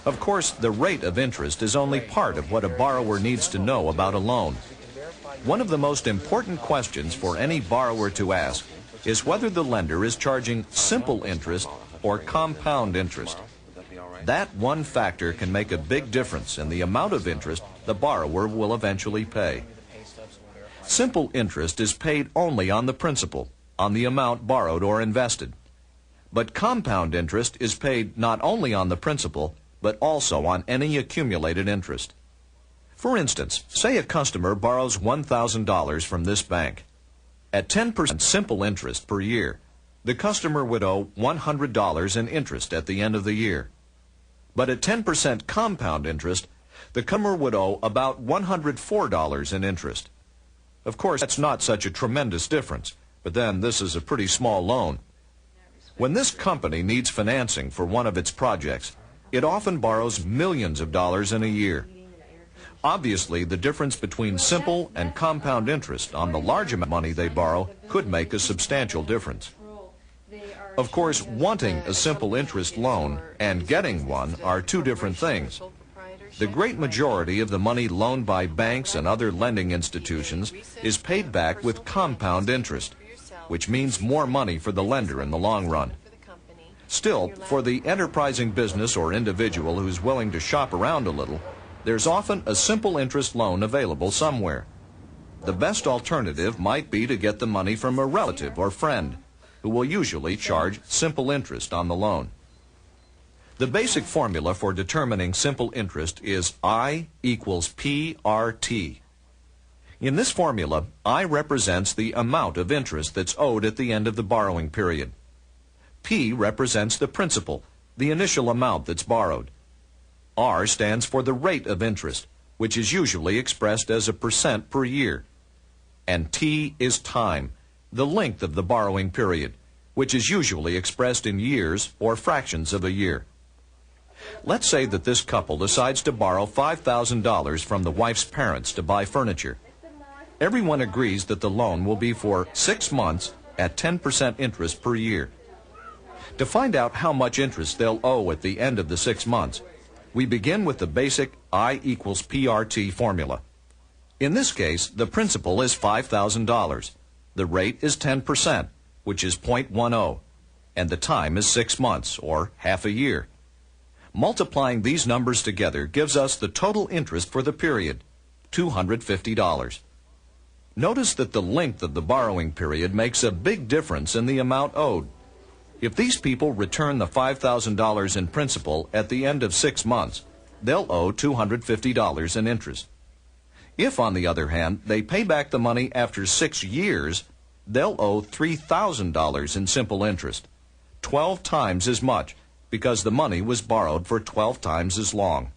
Of course, the rate of interest is only part of what a borrower needs to know about a loan. One of the most important questions for any borrower to ask is whether the lender is charging simple interest or compound interest. That one factor can make a big difference in the amount of interest the borrower will eventually pay. Simple interest is paid only on the principal, on the amount borrowed or invested. But compound interest is paid not only on the principal, but also on any accumulated interest. For instance, say a customer borrows $1,000 from this bank. At 10% simple interest per year, the customer would owe $100 in interest at the end of the year. But at 10% compound interest, the customer would owe about $104 in interest. Of course, that's not such a tremendous difference, but then this is a pretty small loan. When this company needs financing for one of its projects, it often borrows millions of dollars in a year. Obviously, the difference between simple and compound interest on the large amount of money they borrow could make a substantial difference. Of course, wanting a simple interest loan and getting one are two different things. The great majority of the money loaned by banks and other lending institutions is paid back with compound interest, which means more money for the lender in the long run. Still, for the enterprising business or individual who's willing to shop around a little, there's often a simple interest loan available somewhere. The best alternative might be to get the money from a relative or friend, who will usually charge simple interest on the loan. The basic formula for determining simple interest is I equals PRT. In this formula, I represents the amount of interest that's owed at the end of the borrowing period. P represents the principal, the initial amount that's borrowed. R stands for the rate of interest, which is usually expressed as a percent per year. And T is time, the length of the borrowing period, which is usually expressed in years or fractions of a year. Let's say that this couple decides to borrow $5,000 from the wife's parents to buy furniture. Everyone agrees that the loan will be for 6 months at 10% interest per year. To find out how much interest they'll owe at the end of the 6 months, we begin with the basic I equals PRT formula. In this case, the principal is $5,000. The rate is 10%, which is 0.10, and the time is 6 months, or half a year. Multiplying these numbers together gives us the total interest for the period, $250. Notice that the length of the borrowing period makes a big difference in the amount owed. If these people return the $5,000 in principal at the end of 6 months, they'll owe $250 in interest. If, on the other hand, they pay back the money after 6 years, they'll owe $3,000 in simple interest, 12 times as much, because the money was borrowed for 12 times as long.